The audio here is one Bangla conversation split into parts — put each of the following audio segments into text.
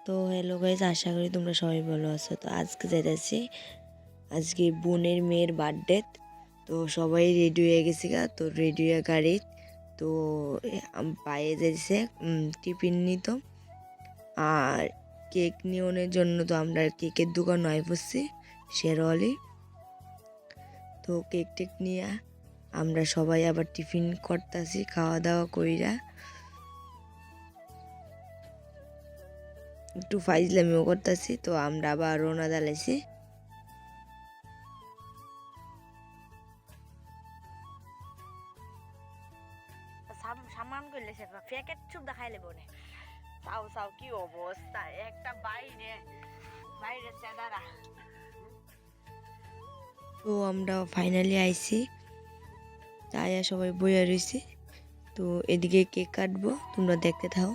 তো হ্যালো গাইজ, আশা করি তোমরা সবাই ভালো আছো। তো আজকে যাইতেছি, আজকে বোনের মেয়ের বার্থডে। তো সবাই রেডি হয়ে গেছি গা। তো রেডি হয়ে গাড়ি তো পায়ে যাইছে টিফিন নিত আর কেক নিয়নের জন্য। তো আমরা কেকের দোকান নয় পড়ছি শেরওয়ালি। তো কেক টেক নিয়ে আমরা সবাই আবার টিফিন করতেছি, খাওয়া দাওয়া কইরা একটু ফাইজলামিও করতেছি। তো আমরা আবার রওনা দাঁড়াইছি। সামান করলে সে প্যাকেট চুপ দেখাইলে বনে চাও চাও কি অবস্থা একটা বাইরে বাইরে চেদারা। তো আমরা ফাইনালি আইছি, তাই সবাই বইয়া রয়েছি। তো এদিকে কেক কাটবো, তোমরা দেখতে থাও।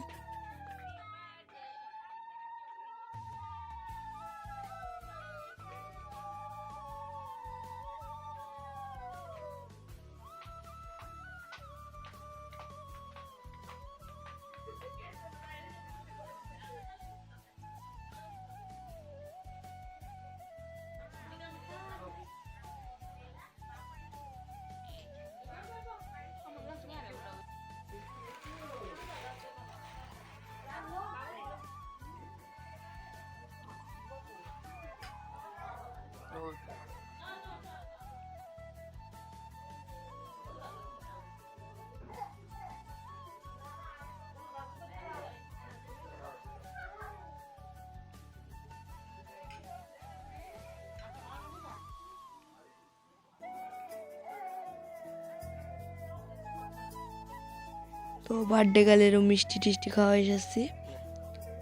তো বার্থডে গালেরও মিষ্টি টিষ্টি খাওয়া এসেছি।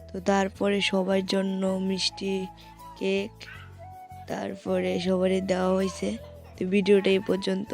তো তারপরে সবার জন্য মিষ্টি কেক তারপরে সবারই দেওয়া হয়েছে। তো ভিডিওটা এই পর্যন্ত।